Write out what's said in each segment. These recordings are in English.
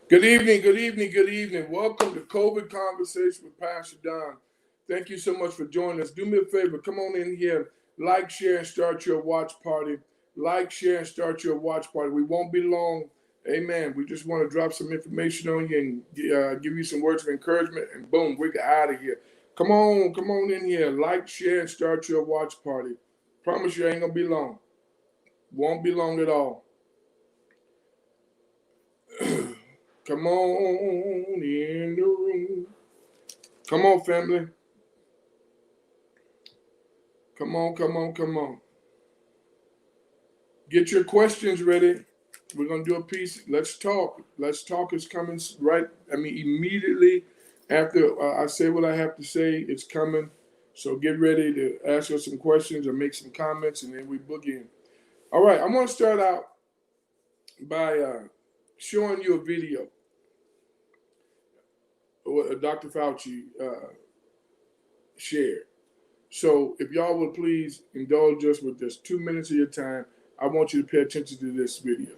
Good evening, good evening, good evening. Welcome to COVID Conversation with Pastor Don. Thank you so much for joining us. Do me a favor, come on in here, like, share, and start your watch party. Like, share, and start your watch party. We won't be long. Amen. We just want to drop some information on you and give you some words of encouragement, and boom, we get out of here. Come on in here. Like, share, and start your watch party. Promise you ain't going to be long. Won't be long at all. Come on in the room. Come on, family. Come on. Get your questions ready. We're going to do a piece. Let's talk. Let's talk is coming immediately after I say what I have to say, it's coming. So get ready to ask us some questions or make some comments, and then we book in. All right, I'm going to start out by showing you a video. What Dr. Fauci shared. So if y'all would please indulge us with just 2 minutes of your time, I want you to pay attention to this video.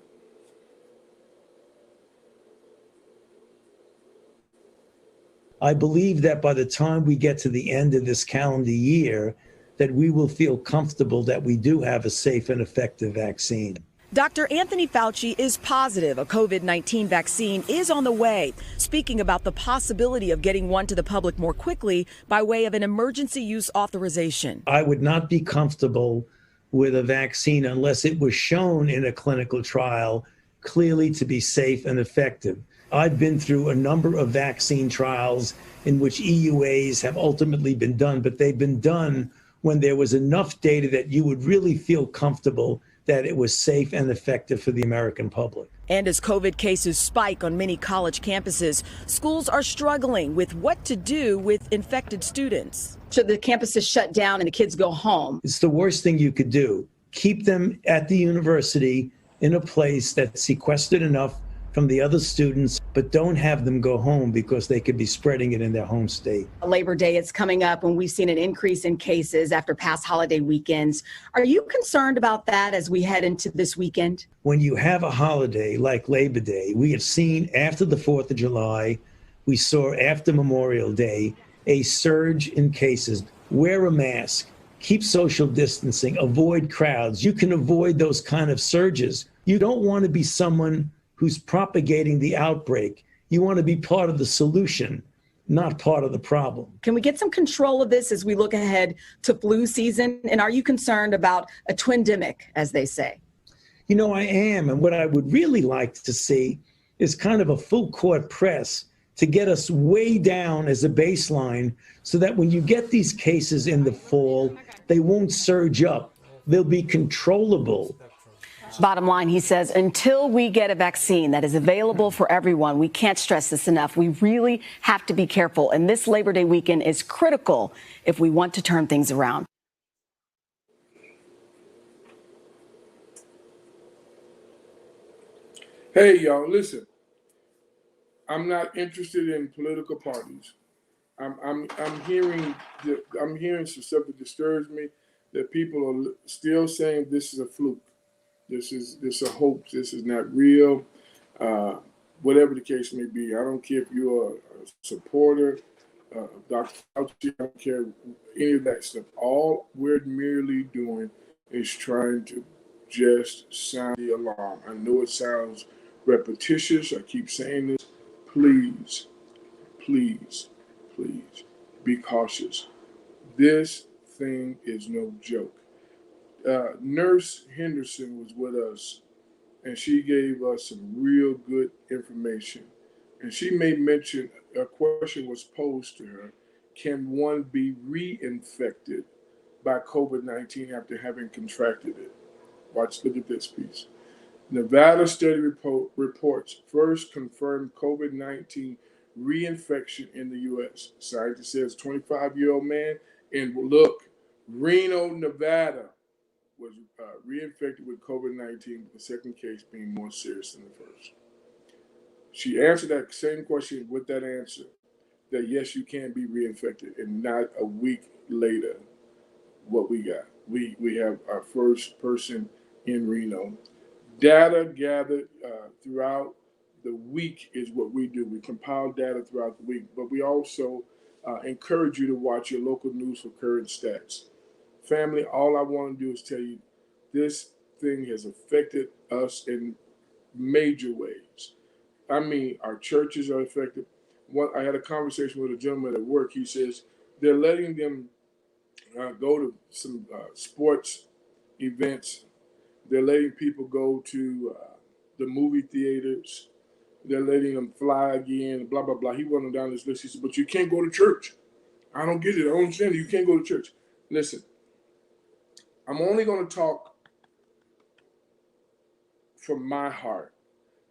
I believe that by the time we get to the end of this calendar year, that we will feel comfortable that we do have a safe and effective vaccine. Dr. Anthony Fauci is positive a COVID-19 vaccine is on the way, speaking about the possibility of getting one to the public more quickly by way of an emergency use authorization. I would not be comfortable with a vaccine unless it was shown in a clinical trial clearly to be safe and effective. I've been through a number of vaccine trials in which EUAs have ultimately been done, but they've been done when there was enough data that you would really feel comfortable that it was safe and effective for the American public. And as COVID cases spike on many college campuses, schools are struggling with what to do with infected students. Should the campuses shut down and the kids go home? It's the worst thing you could do. Keep them at the university in a place that's sequestered enough from the other students, but don't have them go home because they could be spreading it in their home state. Labor Day is coming up and we've seen an increase in cases after past holiday weekends. Are you concerned about that as we head into this weekend? When you have a holiday like Labor Day, we have seen after the 4th of July, we saw after Memorial Day, a surge in cases. Wear a mask, keep social distancing, avoid crowds. You can avoid those kind of surges. You don't want to be someone who's propagating the outbreak. You want to be part of the solution, not part of the problem. Can we get some control of this as we look ahead to flu season? And are you concerned about a twindemic, as they say? You know, I am. And what I would really like to see is kind of a full court press to get us way down as a baseline so that when you get these cases in the fall, they won't surge up. They'll be controllable. Bottom line, he says, until we get a vaccine that is available for everyone, we can't stress this enough. We really have to be careful. And this Labor Day weekend is critical if we want to turn things around. Hey, y'all, listen. I'm not interested in political parties. I'm hearing some stuff that disturbs me, that people are still saying this is a fluke. This is a hoax. This is not real. Whatever the case may be, I don't care if you're a supporter of Dr. Fauci. I don't care any of that stuff. All we're merely doing is trying to just sound the alarm. I know it sounds repetitious. I keep saying this. Please be cautious. This thing is no joke. Nurse Henderson was with us, and she gave us some real good information. And she made mention, a question was posed to her, can one be reinfected by COVID-19 after having contracted it? Look at this piece. Nevada study reports first confirmed COVID-19 reinfection in the U.S. Scientist says 25-year-old man in, Reno, Nevada, was reinfected with COVID-19, with the second case being more serious than the first. She answered that same question with that answer, that yes, you can be reinfected, and not a week later, what we got. We have our first person in Reno. Data gathered throughout the week is what we do. We compile data throughout the week, but we also encourage you to watch your local news for current stats. Family, all I want to do is tell you this thing has affected us in major ways. I mean, our churches are affected. I had a conversation with a gentleman at work. He says they're letting them go to some sports events. They're letting people go to the movie theaters. They're letting them fly again, blah, blah, blah. He went on down this list. He said, but you can't go to church. I don't get it. I don't understand it. You can't go to church. Listen, I'm only going to talk from my heart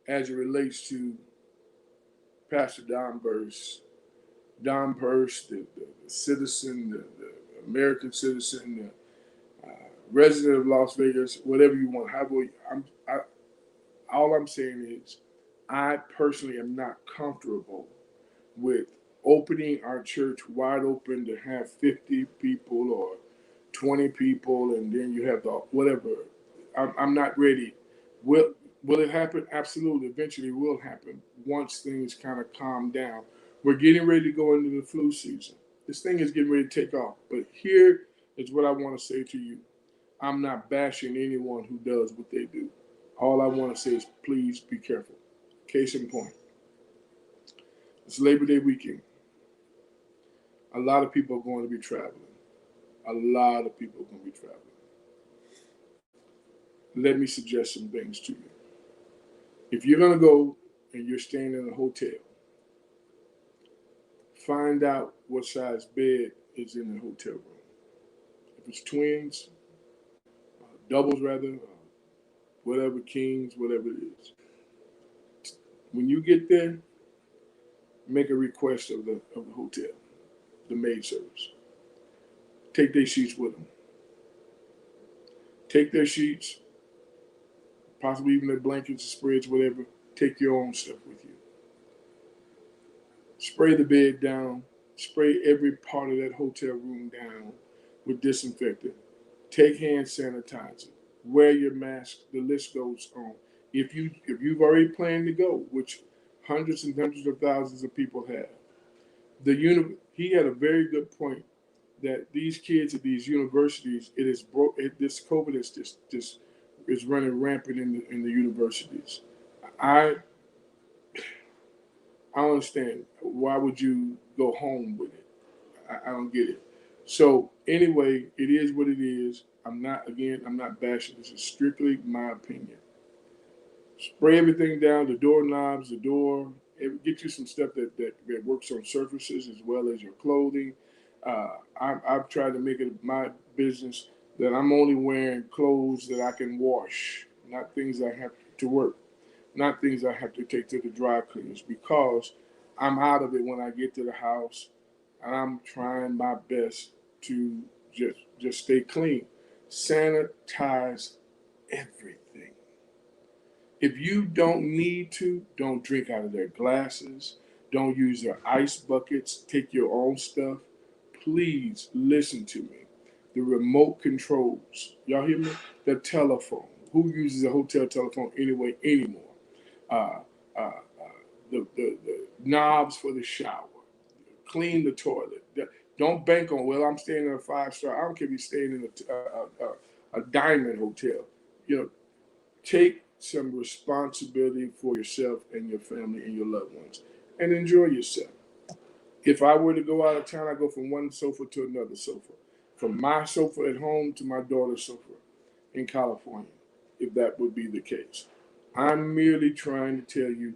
as it relates to Pastor Don Burst. Don Burst, the citizen, the American citizen, the resident of Las Vegas, whatever you want. All I'm saying is I personally am not comfortable with opening our church wide open to have 50 people or 20 people, and then you have the whatever. I'm not ready. Will it happen? Absolutely. Eventually it will happen once things kind of calm down. We're getting ready to go into the flu season. This thing is getting ready to take off. But here is what I want to say to you. I'm not bashing anyone who does what they do. All I want to say is please be careful. Case in point. It's Labor Day weekend. A lot of people are going to be traveling. A lot of people are going to be traveling. Let me suggest some things to you. If you're going to go and you're staying in a hotel, find out what size bed is in the hotel room. If it's twins, doubles rather, whatever, kings, whatever it is. When you get there, make a request of the hotel, the maid service. Take their sheets with them. Take their sheets, possibly even their blankets, spreads, whatever. Take your own stuff with you. Spray the bed down. Spray every part of that hotel room down with disinfectant. Take hand sanitizer. Wear your mask. The list goes on. If you've already planned to go, which hundreds and hundreds of thousands of people have, he had a very good point that these kids at these universities, this COVID is running rampant in the universities. I understand. Why would you go home with it? I don't get it. So anyway, it is what it is. I'm not bashing. This is strictly my opinion. Spray everything down, the doorknobs, the door. Get you some stuff that works on surfaces as well as your clothing. I've tried to make it my business that I'm only wearing clothes that I can wash, not things I have to work, not things I have to take to the dry cleaners, because I'm out of it when I get to the house, and I'm trying my best to just stay clean. Sanitize everything. If you don't need to, don't drink out of their glasses. Don't use their ice buckets. Take your own stuff. Please listen to me. The remote controls. Y'all hear me? The telephone. Who uses a hotel telephone anyway anymore? Uh, uh, the knobs for the shower. Clean the toilet. Don't bank on, well, I'm staying in a 5-star. I don't care if you're staying in a diamond hotel. Take some responsibility for yourself and your family and your loved ones, and enjoy yourself. If I were to go out of town, I go from one sofa to another sofa, from my sofa at home to my daughter's sofa in California, if that would be the case. I'm merely trying to tell you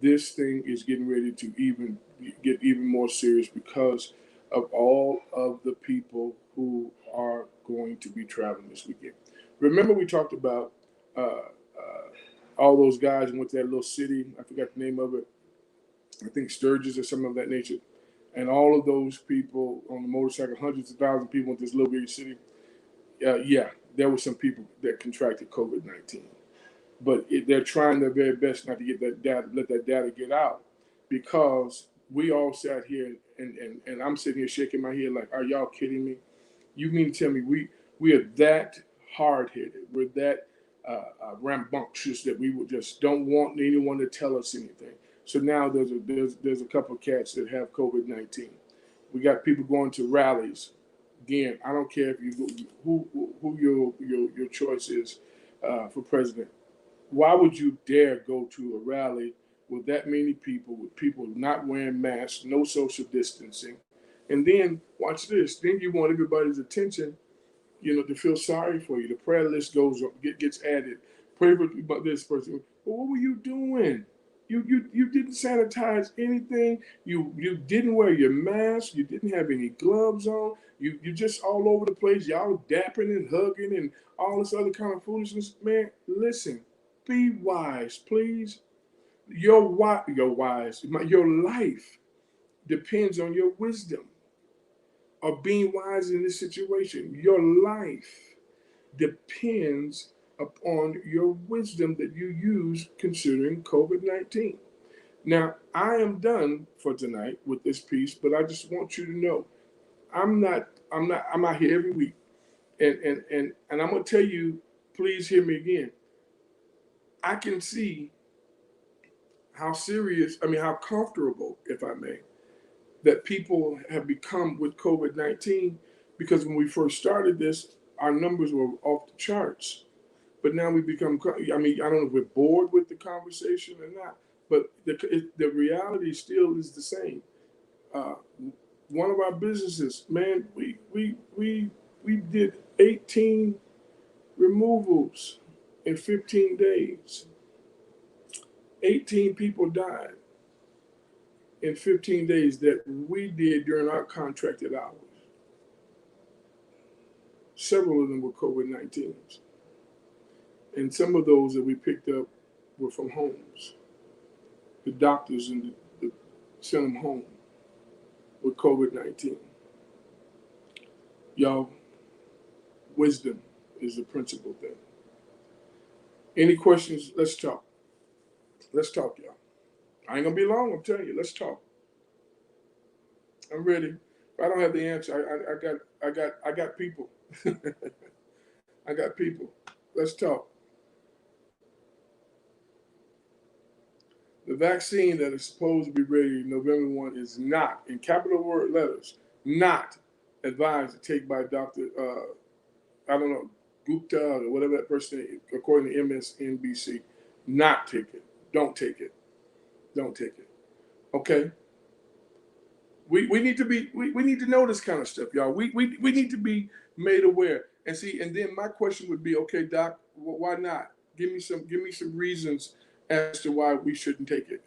this thing is getting ready to get even more serious because of all of the people who are going to be traveling this weekend. Remember, we talked about all those guys who went to that little city. I forgot the name of it. I think Sturgis or something of that nature. And all of those people on the motorcycle, hundreds of thousands of people in this little bitty city. Yeah, there were some people that contracted COVID-19. But they're trying their very best not to get that data, let that data get out, because we all sat here and I'm sitting here shaking my head like, are y'all kidding me? You mean to tell me we are that hard-headed, we're that rambunctious that we would just don't want anyone to tell us anything. So now there's a couple of cats that have COVID-19. We got people going to rallies. Again, I don't care if you go, who your choice is for president. Why would you dare go to a rally with that many people, with people not wearing masks, no social distancing? And then watch this. Then you want everybody's attention, to feel sorry for you. The prayer list gets added. Pray for about this person. But what were you doing? You didn't sanitize anything. You didn't wear your mask. You didn't have any gloves on. You just all over the place. Y'all dapping and hugging and all this other kind of foolishness. Man, listen. Be wise, please. Your life depends on your wisdom of being wise in this situation. Your life depends upon your wisdom that you use considering COVID-19. Now, I am done for tonight with this piece, but I just want you to know, I'm out here every week. And I'm gonna tell you, please hear me again. I can see how comfortable, if I may, that people have become with COVID-19, because when we first started this, our numbers were off the charts. But now we become, I don't know if we're bored with the conversation or not, but the reality still is the same. One of our businesses, man, we did 18 removals in 15 days. 18 people died in 15 days that we did during our contracted hours. Several of them were COVID-19s. And some of those that we picked up were from homes. The doctors sent them home with COVID-19. Y'all, wisdom is the principal thing. Any questions? Let's talk. Let's talk, y'all. I ain't gonna be long, I'm telling you. Let's talk. I'm ready. If I don't have the answer, I got people. I got people. Let's talk. The vaccine that is supposed to be ready November 1 is not, in capital word letters, not advised to take by Dr. Gupta or whatever that person is, according to MSNBC. Not take it. Don't take it. Don't take it. Okay? We need to know this kind of stuff, y'all. We need to be made aware. And see, and then my question would be, okay, Doc, why not? Give me some reasons as to why we shouldn't take it.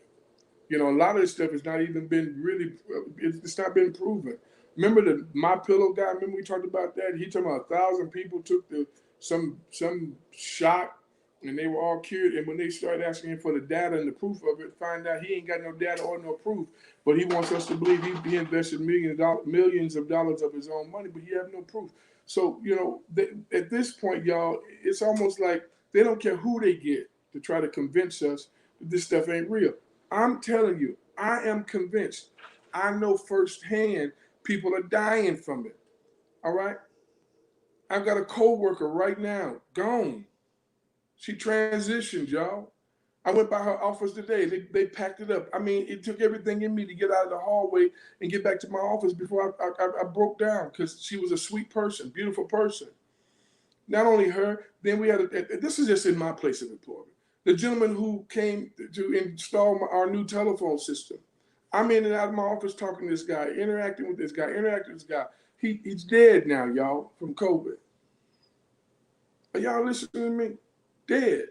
A lot of this stuff has not even been really, it's not been proven. Remember the MyPillow guy? Remember we talked about that? He talking about 1,000 people took some shot and they were all cured. And when they started asking him for the data and the proof of it, find out he ain't got no data or no proof. But he wants us to believe he invested millions of dollars of his own money, but he have no proof. So, at this point, y'all, it's almost like they don't care who they get to try to convince us that this stuff ain't real. I'm telling you, I am convinced. I know firsthand people are dying from it. All right? I've got a co-worker right now, gone. She transitioned, y'all. I went by her office today. They packed it up. It took everything in me to get out of the hallway and get back to my office before I broke down, because she was a sweet person, beautiful person. Not only her, then we had, this is just in my place of employment, the gentleman who came to install our new telephone system. I'm in and out of my office talking to this guy, interacting with this guy. He's dead now, y'all, from COVID. Are y'all listening to me? Dead.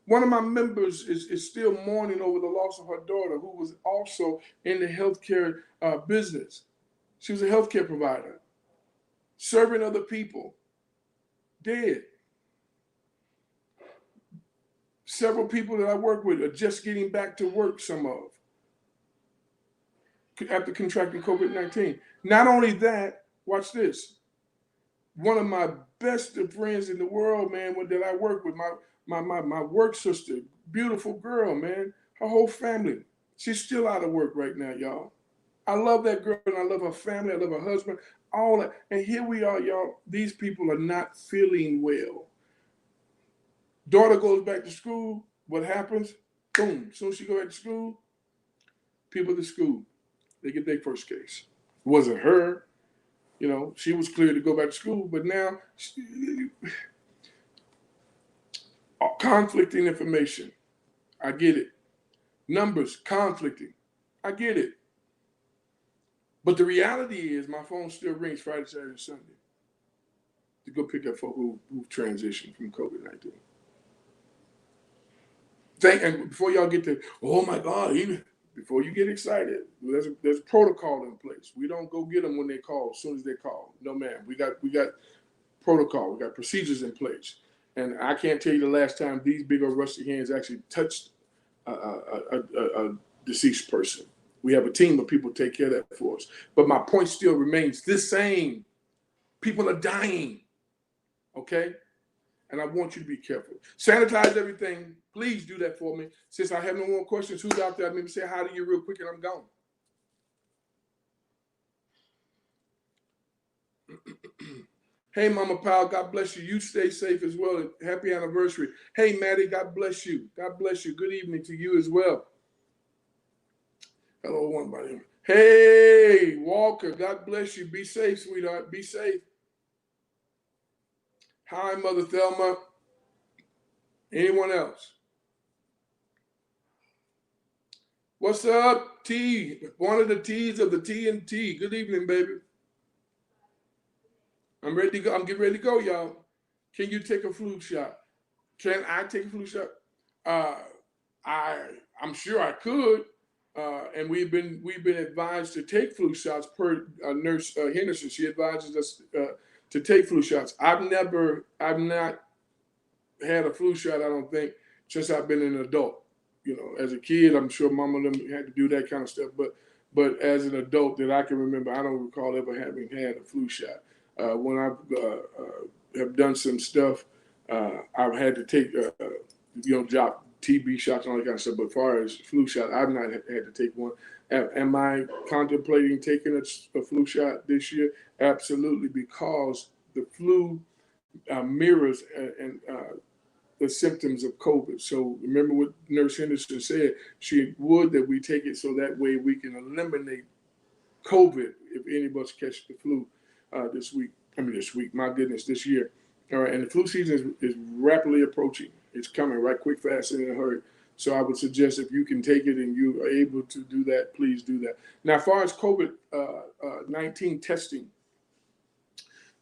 One of my members is still mourning over the loss of her daughter, who was also in the healthcare business. She was a healthcare provider, serving other people. Dead. Several people that I work with are just getting back to work, some of, after contracting COVID-19. Not only that, watch this. One of my best friends in the world, man, that I work with, my work sister, beautiful girl, man, her whole family. She's still out of work right now, y'all. I love that girl, and I love her family, I love her husband, all that. And here we are, y'all. These people are not feeling well. Daughter goes back to school. What happens? Boom. As soon as she go back to school, people at the school, they get their first case. It wasn't her. You know, she was clear to go back to school, but now conflicting information. I get it. Numbers conflicting. I get it. But the reality is my phone still rings Friday, Saturday, and Sunday to go pick up folk who transitioned from COVID-19. And before y'all get to, oh my God, before you get excited, there's protocol in place. We don't go get them when they call, as soon as they call. No, ma'am. We got protocol. We got procedures in place. And I can't tell you the last time these big old rusty hands actually touched a deceased person. We have a team of people take care of that for us. But my point still remains the same. People are dying, okay? And I want you to be careful. Sanitize everything. Please do that for me. Since I have no more questions, who's out there? Maybe say hi to you real quick and I'm gone. Hey, Mama Powell, God bless you. You stay safe as well. Happy anniversary. Hey, Maddie, God bless you. God bless you. Good evening to you as well. Hello, one by him. Hey, Walker, God bless you. Be safe, sweetheart. Be safe. Hi, Mother Thelma. Anyone else? What's up, T? One of the T's of the TNT. Good evening, baby. I'm ready to go. I'm getting ready to go, y'all. Can you take a flu shot? Can I take a flu shot? I'm sure I could. And we've been advised to take flu shots per Nurse Henderson. She advises us to take flu shots. I've not had a flu shot, I don't think, since I've been an adult. You know, as a kid, I'm sure Mama and them had to do that kind of stuff. But as an adult that I can remember, I don't recall ever having had a flu shot. When I have done some stuff, I've had to take, drop TB shots and all that kind of stuff. But as far as flu shot, I've not had to take one. Am I contemplating taking a flu shot this year? Absolutely, because the flu mirrors and the symptoms of COVID. So remember what Nurse Henderson said. She would that we take it so that way we can eliminate COVID if any of us catch the flu this week. My goodness, this year. All right, and the flu season is rapidly approaching. It's coming right quick, fast, and in a hurry. So I would suggest if you can take it and you are able to do that, please do that. Now, as far as COVID-19 testing,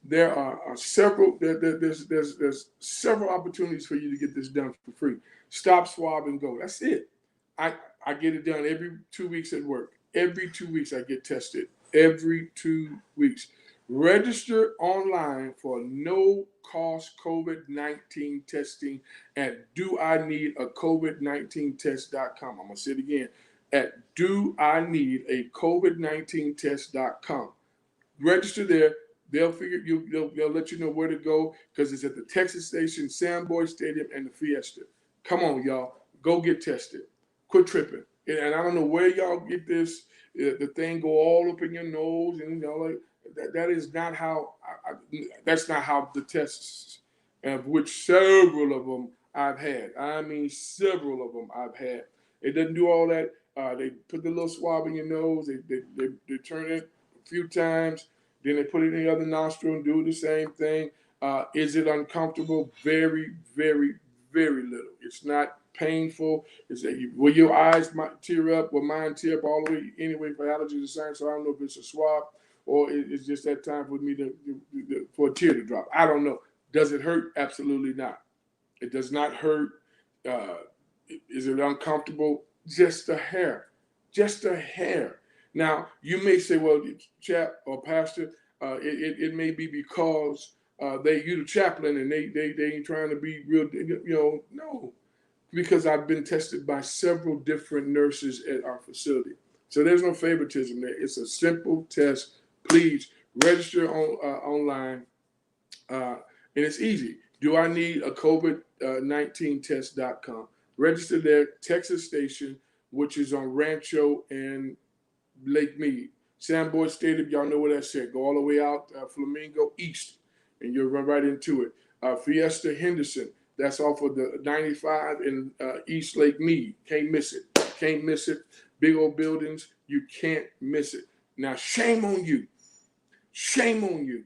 there are several. There's several opportunities for you to get this done for free. Stop, swab, and go. That's it. I get it done every 2 weeks at work. Every 2 weeks I get tested. Every 2 weeks. Register online for no-cost COVID-19 testing at doineedacovid19test.com. I'm going to say it again, at doineedacovid19test.com. Register there. They'll let you know where to go because it's at the Texas Station, Sandboy Stadium, and the Fiesta. Come on, y'all. Go get tested. Quit tripping. And I don't know where y'all get this. The thing go all up in your nose and like that is not how. That's not how the tests, of which several of them I've had. I mean, several of them I've had. It doesn't do all that. They put the little swab in your nose. They turn it a few times. Then they put it in the other nostril and do the same thing. Is it uncomfortable? Very, very, very little. It's not painful. Will your eyes might tear up? Will mine tear up all the way anyway for allergies and signs? So I don't know if it's a swab or it's just that time for me for a tear to drop. I don't know. Does it hurt? Absolutely not. It does not hurt. Is it uncomfortable? Just a hair. Just a hair. Now, you may say, well, chap or pastor, it may be because you're the chaplain and they ain't trying to be real, no, because I've been tested by several different nurses at our facility. So there's no favoritism there. It's a simple test. Please register online, and it's easy. Do I need a COVID-19test.com? Register there, Texas Station, which is on Rancho and Lake Mead. Sandboy Stadium, y'all know where that's at. Go all the way out Flamingo East, and you'll run right into it. Fiesta Henderson, That's off of the 95 in East Lake Mead. Can't miss it. Can't miss it. Big old buildings. You can't miss it. Now, shame on you. Shame on you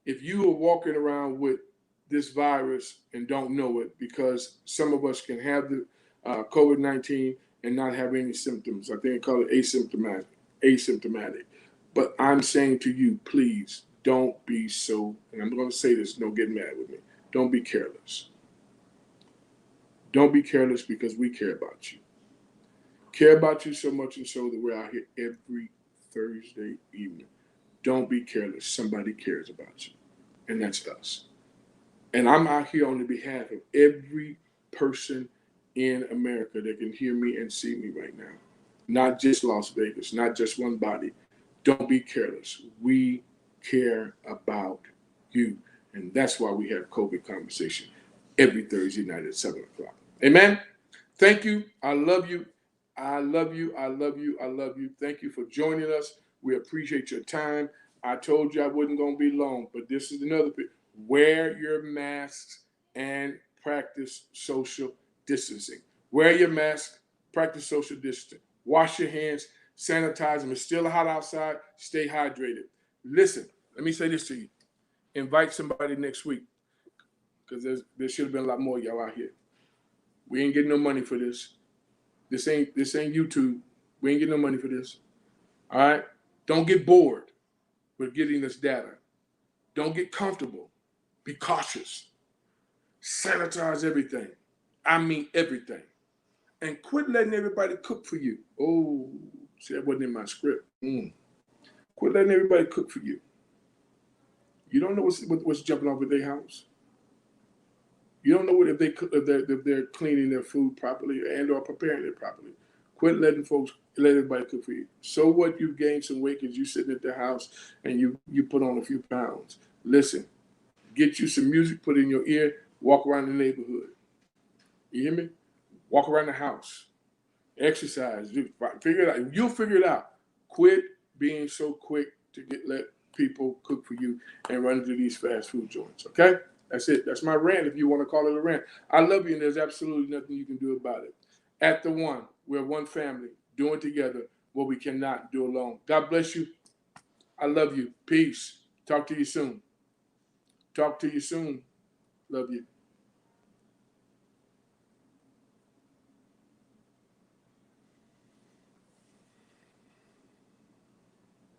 if you are walking around with this virus and don't know it, because some of us can have the COVID-19 and not have any symptoms. I think they call it asymptomatic. Asymptomatic. But I'm saying to you, please don't be so, and I'm going to say this, don't get mad with me. Don't be careless. Don't be careless, because we care about you. Care about you so much and so that we're out here every Thursday evening. Don't be careless. Somebody cares about you, and that's us. And I'm out here on the behalf of every person in America that can hear me and see me right now. Not just Las Vegas, not just one body. Don't be careless. We care about you. And that's why we have COVID conversation every Thursday night at 7 o'clock. Amen. Thank you. I love you. I love you. I love you. I love you. Thank you for joining us. We appreciate your time. I told you I wasn't going to be long, but this is another bit. Wear your masks and practice social distancing. Wear your mask, practice social distancing. Wash your hands, sanitize them. It's still hot outside. Stay hydrated. Listen, let me say this to you. Invite somebody next week, because there should have been a lot more of y'all out here. We ain't getting no money for this. This ain't YouTube. We ain't getting no money for this. All right? Don't get bored with getting this data. Don't get comfortable. Be cautious. Sanitize everything. I mean everything. And quit letting everybody cook for you. Oh, see, that wasn't in my script. Quit letting everybody cook for you. You don't know what's jumping off at their house. You don't know if they're cleaning their food properly and or preparing it properly. Quit let everybody cook for you. So what? You've gained some weight because you're sitting at the house and you put on a few pounds. Listen, get you some music, put it in your ear, walk around the neighborhood. You hear me? Walk around the house. Exercise. Figure it out. You'll figure it out. Quit being so quick to let people cook for you and run into these fast food joints. Okay? That's it. That's my rant, if you want to call it a rant. I love you, and there's absolutely nothing you can do about it. At the One, we're one family, doing together what we cannot do alone. God bless you. I love you. Peace. Talk to you soon. Talk to you soon. Love you.